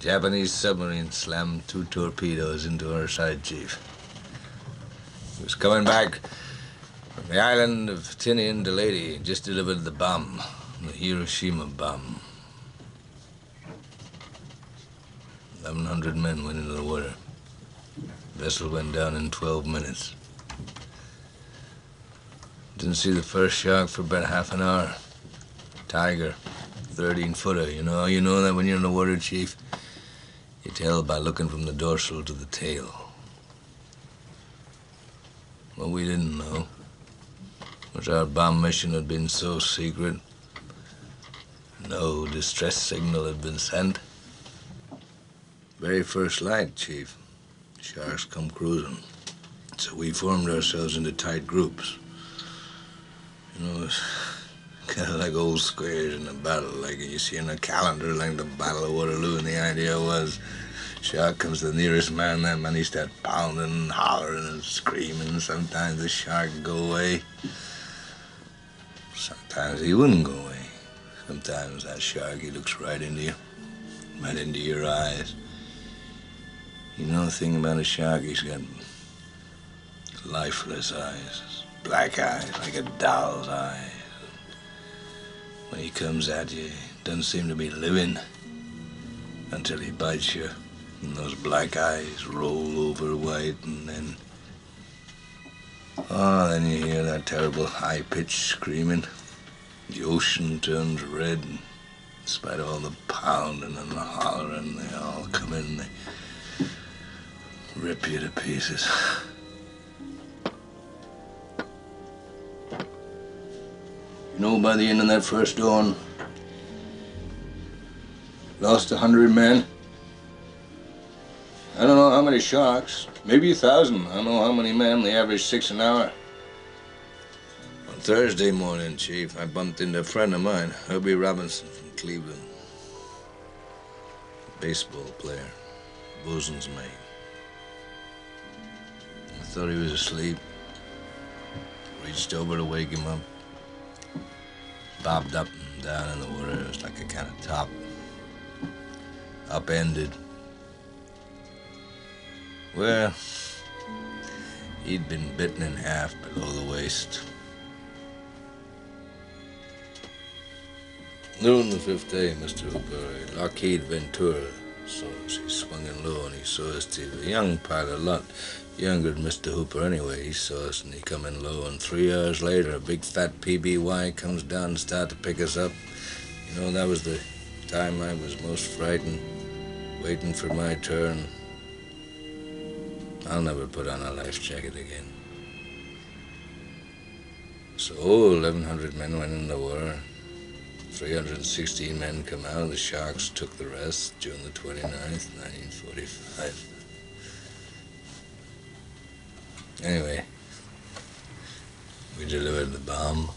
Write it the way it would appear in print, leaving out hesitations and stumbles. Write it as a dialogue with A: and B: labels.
A: Japanese submarine slammed 2 torpedoes into our side, Chief. He was coming back from the island of Tinian to Lady, just delivered the bomb, the Hiroshima bomb. 1,100 men went into the water. The vessel went down in 12 minutes. Didn't see the first shark for about half an hour. Tiger, 13-footer. You know that when you're in the water, Chief? You tell by looking from the dorsal to the tail. What we didn't know was our bomb mission had been so secret, no distress signal had been sent. Very first light, Chief. Sharks come cruising. So we formed ourselves into tight groups. You know, it's kind of like old squares in a battle, like you see in a calendar, like the Battle of Waterloo, and the idea was shark comes to the nearest man, that man he starts pounding and hollering and screaming. Sometimes the shark would go away. Sometimes he wouldn't go away. Sometimes that shark, he looks right into you, right into your eyes. You know the thing about a shark, he's got lifeless eyes, black eyes, like a doll's eyes. When he comes at you, he doesn't seem to be living until he bites you. And those black eyes roll over white, and then you hear that terrible high-pitched screaming. The ocean turns red, and in spite of all the pounding and the hollering, they all come in and they rip you to pieces. You know, by the end of that first dawn, lost 100 men. I don't know how many sharks, maybe 1,000. I don't know how many men. They average 6 an hour. On Thursday morning, Chief, I bumped into a friend of mine, Herbie Robinson from Cleveland. Baseball player, bosun's mate. I thought he was asleep. Reached over to wake him up. Bobbed up and down in the water. It was like a kind of top. Upended. Well, he'd been bitten in half below the waist. Noon the 5th day, Mr. Hooper, Lockheed Ventura saw us. He swung in low and he saw us too. A young pilot, a lot younger than Mr. Hooper anyway. He saw us and he come in low, and 3 hours later, a big fat PBY comes down and started to pick us up. You know, that was the time I was most frightened, waiting for my turn. I'll never put on a life jacket again. So 1,100 men went in the war. 316 men come out. The sharks took the rest June the 29th, 1945. Anyway, we delivered the bomb.